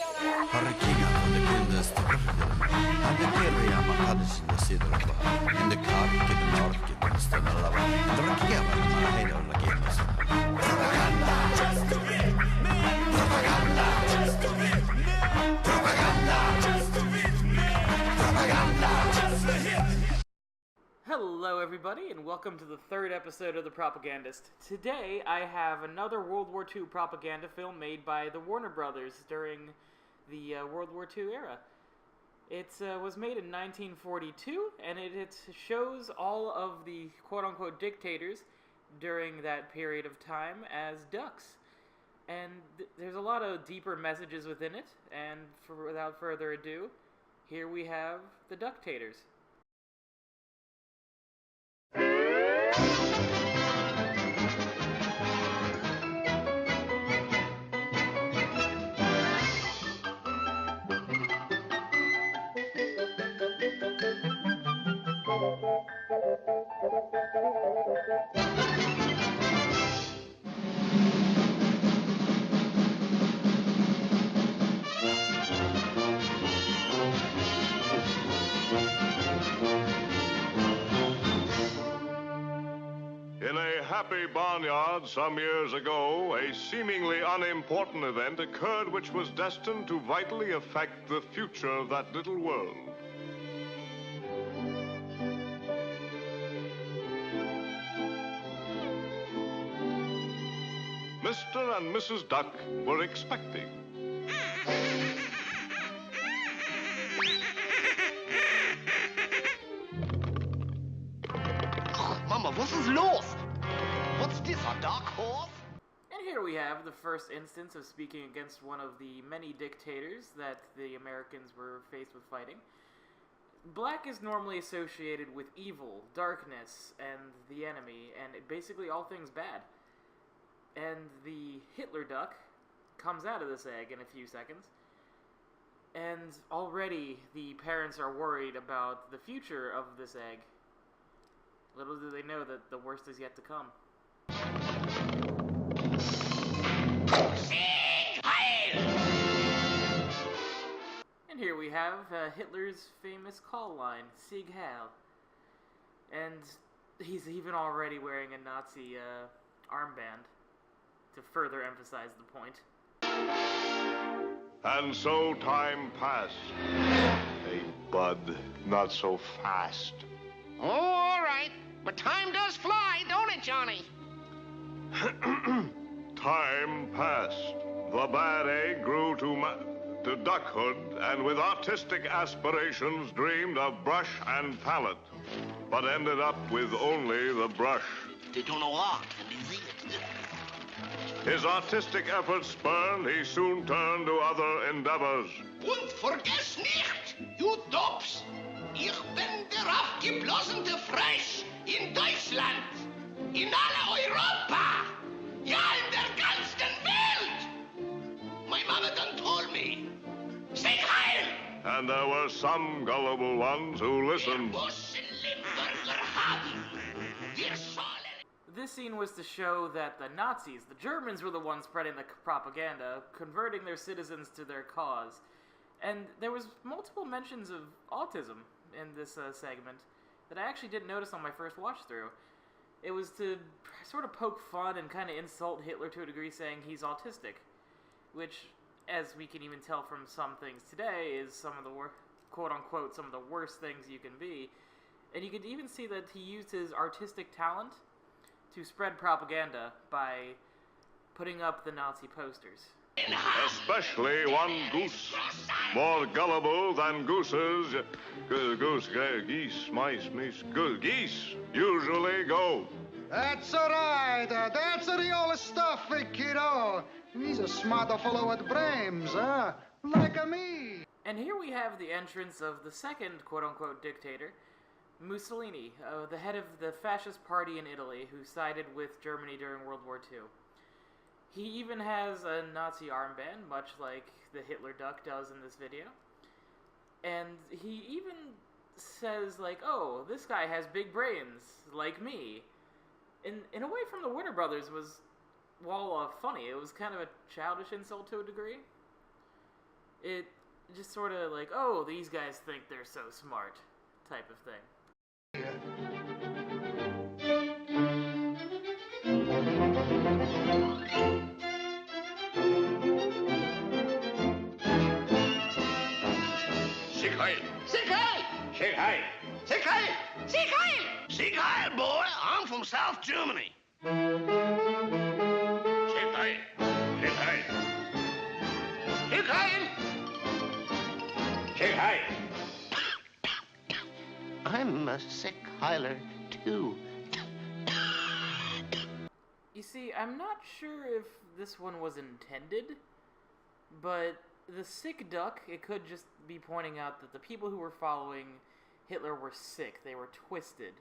Harrikinga van de kinders te aan de area maar hadden ze de sidderba. In de kark in de nork in de stenen lava. Drakia maar heide alla gamers. Propaganda! Just to hit me! Propaganda! Just to hit me! Propaganda! Just to hit me! Propaganda! Just to hit me! Hello everybody, and welcome to the third episode of The Propagandist. Today I have another World War II propaganda film made by the Warner Brothers during the World War II era. It was made in 1942, and it shows all of the quote-unquote dictators during that period of time as ducks. And there's a lot of deeper messages within it, and without further ado, here we have the Ducktators. In a happy barnyard some years ago, a seemingly unimportant event occurred which was destined to vitally affect the future of that little world. Mr. and Mrs. Duck were expecting. Mama, was ist los? What's this, a dark horse? And here we have the first instance of speaking against one of the many dictators that the Americans were faced with fighting. Black is normally associated with evil, darkness, and the enemy, and basically all things bad. And the Hitler duck comes out of this egg in a few seconds, and already the parents are worried about the future of this egg. Little do they know that the worst is yet to come. And here we have Hitler's famous call line, Sieg Heil. And he's even already wearing a Nazi armband to further emphasize the point. And so time passed. Hey, bud, not so fast. Oh, all right. But time does fly, don't it, Johnny? Time passed. The bad egg grew to duckhood, and with artistic aspirations dreamed of brush and palette, but ended up with only the brush. They don't know art, is it? His artistic efforts spurned, he soon turned to other endeavors. Und vergiss nicht, you dopes! Ich bin der abgeblasene Fresh in Deutschland, in alle Europa, ja in der ganzen Welt. My mama done told me. Say Heil! And there were some gullible ones who listened. This scene was to show that the Nazis, the Germans, were the ones spreading the propaganda, converting their citizens to their cause. And there was multiple mentions of autism in this segment that I actually didn't notice on my first watch through. It was to sort of poke fun and kind of insult Hitler to a degree, saying he's autistic, which, as we can even tell from some things today, is some of the quote-unquote some of the worst things you can be. And you could even see that he used his artistic talent to spread propaganda by putting up the Nazi posters. Especially one goose, more gullible than gooses. Geese usually go. That's all right. That's real stuff, kiddo. He's a smarter fellow with brains, huh? Like me. And here we have the entrance of the second quote-unquote dictator, Mussolini, the head of the fascist party in Italy, who sided with Germany during World War II. He even has a Nazi armband, much like the Hitler duck does in this video. And he even says, like, oh, this guy has big brains, like me. In a way, from the Warner Brothers was, well, funny. It was kind of a childish insult to a degree. It just sort of like, oh, these guys think they're so smart type of thing. Sieg Heil! Sieg Heil! Sieg Heil! Sieg Heil! Sieg Heil! Sieg Heil, boy! I'm from South Germany. Sieg Heil! Sieg Heil! Sieg Heil! Sieg Heil! I'm a Sieg Heiler, too. You see, I'm not sure if this one was intended, but the sick duck, it could just be pointing out that the people who were following Hitler were sick. They were twisted.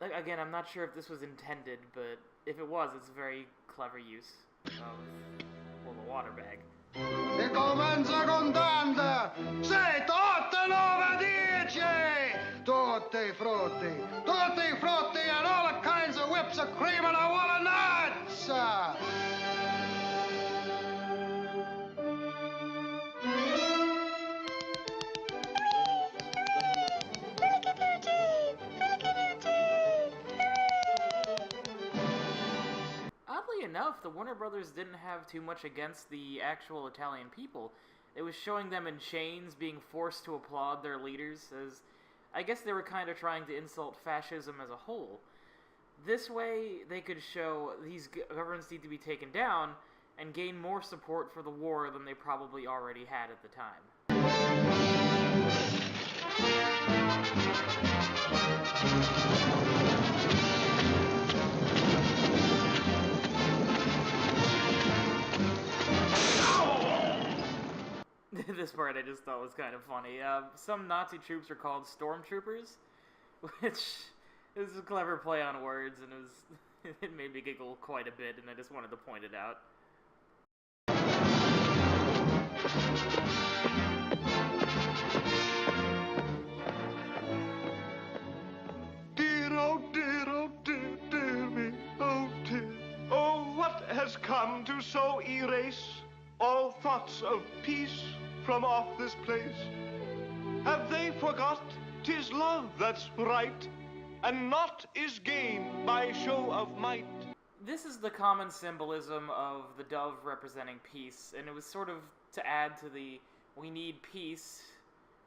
Like, again, I'm not sure if this was intended, but if it was, it's a very clever use of, well, the water bag. E comincia contando! Sei tutte 9:10! Tutti frutti, and all kinds of whips of cream and a wall of nuts! Oddly enough, the Warner Brothers didn't have too much against the actual Italian people. It was showing them in chains being forced to applaud their leaders, as I guess they were kind of trying to insult fascism as a whole. This way, they could show these governments need to be taken down and gain more support for the war than they probably already had at the time. This part I just thought was kind of funny. Some Nazi troops are called stormtroopers, which is a clever play on words, and it made me giggle quite a bit, and I just wanted to point it out. Dear me, oh dear. Oh, what has come to so erase all thoughts of peace from off this place? Have they forgot 'tis love that's right, and naught is gained by show of might? This is the common symbolism of the dove representing peace, and it was sort of to add to the we need peace,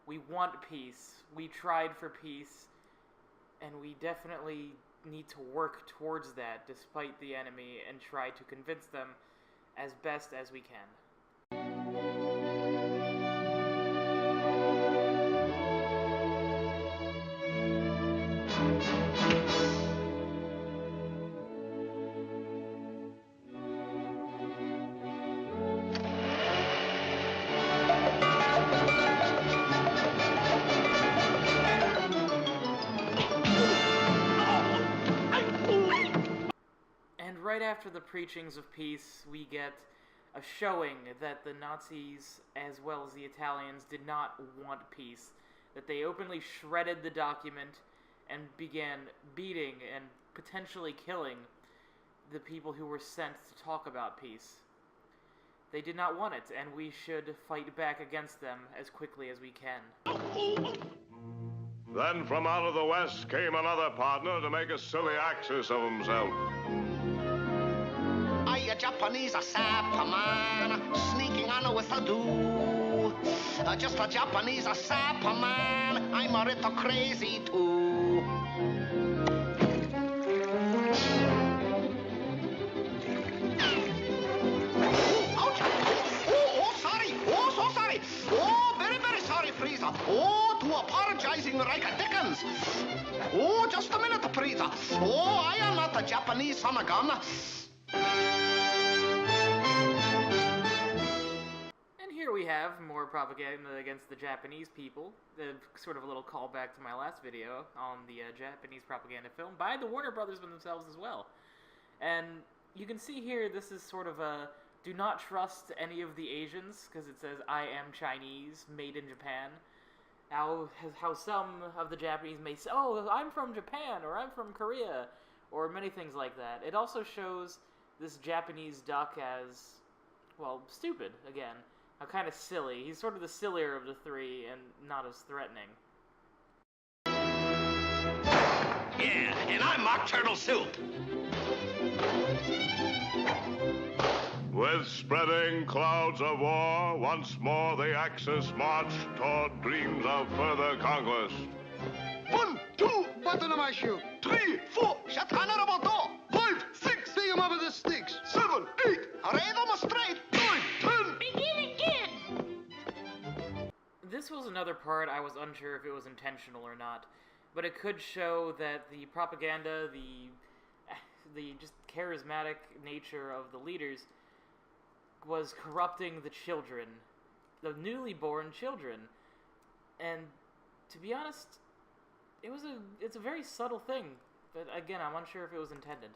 we want peace, we tried for peace, and we definitely need to work towards that despite the enemy and try to convince them as best as we can. Right after the preachings of peace, we get a showing that the Nazis, as well as the Italians, did not want peace, that they openly shredded the document and began beating and potentially killing the people who were sent to talk about peace. They did not want it, and we should fight back against them as quickly as we can. Then from out of the west came another partner to make a silly axis of himself. A Japanese a sapper man, sneaking on with a do. Just a Japanese a sapper man, I'm a little crazy too. Ouch! Oh, sorry! Oh, so sorry! Oh, very, very sorry, Frieza. Oh, to apologizing like a Dickens. Oh, just a minute, Frieza. Oh, I am not a Japanese son of gun. And here we have more propaganda against the Japanese people, sort of a little callback to my last video on the Japanese propaganda film by the Warner Brothers themselves as well. And you can see here this is sort of a do not trust any of the Asians, because it says I am Chinese, made in Japan. How some of the Japanese may say, oh, I'm from Japan, or I'm from Korea, or many things like that. It also shows this Japanese duck as, well, stupid, again. kind of silly. He's sort of the sillier of the three and not as threatening. Yeah, and I'm Mock Turtle Soup. With spreading clouds of war, once more the Axis marched toward dreams of further conquest. 1, 2, button of my shoe. 3, 4, Shatrana Roboto. 5, 6, dig 'em up with the sticks. 7, 8, array them straight. 9, 10. Begin again! This was another part I was unsure if it was intentional or not, but it could show that the propaganda, the just charismatic nature of the leaders was corrupting the children, the newly born children. And to be honest, it's a very subtle thing, but again, I'm unsure if it was intended.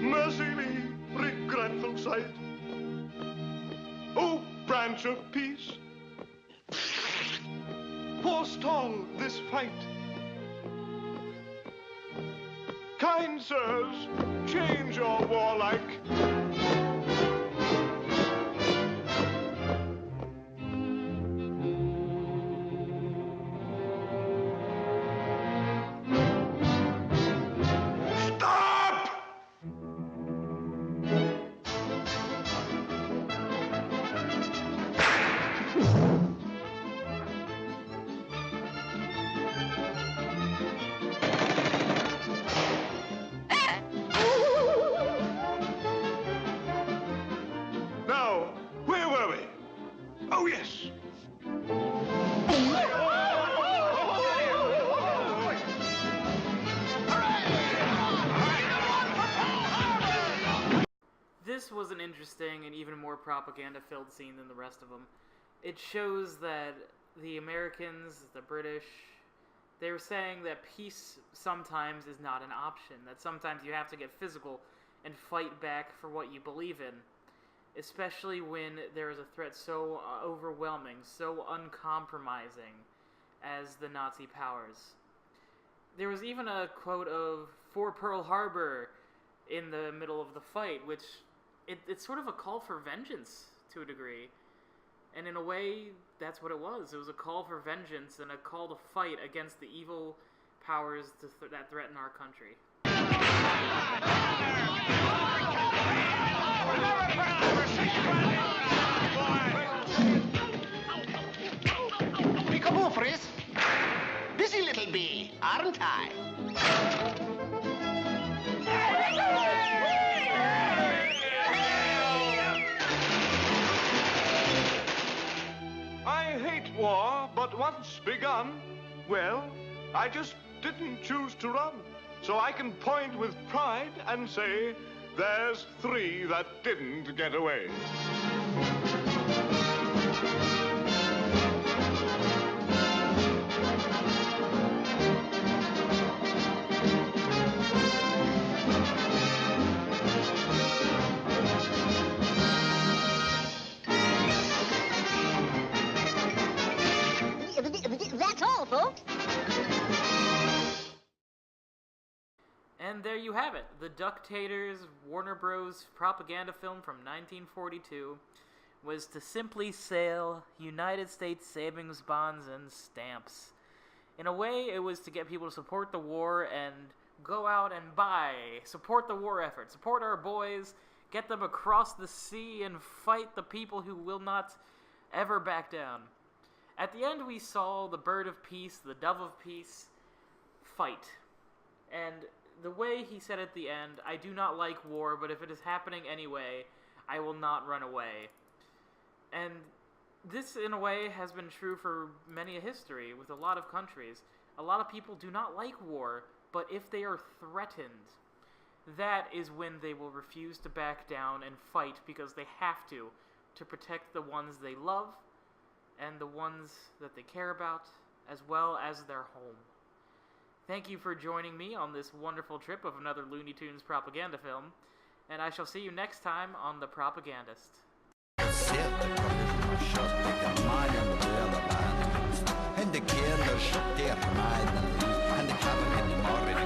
Mercy me, regretful sight. O branch of peace, forestall this fight. Kind sirs, change your warlike. Oh, yes. This was an interesting and even more propaganda-filled scene than the rest of them. It shows that the Americans, the British, they were saying that peace sometimes is not an option, that sometimes you have to get physical and fight back for what you believe in, especially when there is a threat so overwhelming, so uncompromising as the Nazi powers. There was even a quote of "For Pearl Harbor" in the middle of the fight, which it's sort of a call for vengeance to a degree. And in a way, that's what it was. It was a call for vengeance and a call to fight against the evil powers that threaten our country. Peekaboo, Frizz. Busy little bee, aren't I? I hate war, but once begun, well, I just didn't choose to run. So I can point with pride and say, there's 3 that didn't get away. That's all, folks. And there you have it, the Ducktators Warner Bros. Propaganda film from 1942 was to simply sell United States savings bonds and stamps. In a way, it was to get people to support the war and go out and buy, support the war effort, support our boys, get them across the sea and fight the people who will not ever back down. At the end, we saw the bird of peace, the dove of peace, fight. And the way he said at the end, I do not like war, but if it is happening anyway, I will not run away. And this, in a way, has been true for many a history with a lot of countries. A lot of people do not like war, but if they are threatened, that is when they will refuse to back down and fight because they have to protect the ones they love and the ones that they care about, as well as their home. Thank you for joining me on this wonderful trip of another Looney Tunes propaganda film, and I shall see you next time on The Propagandist. And the killers, they're riding, and the cabin in the morning,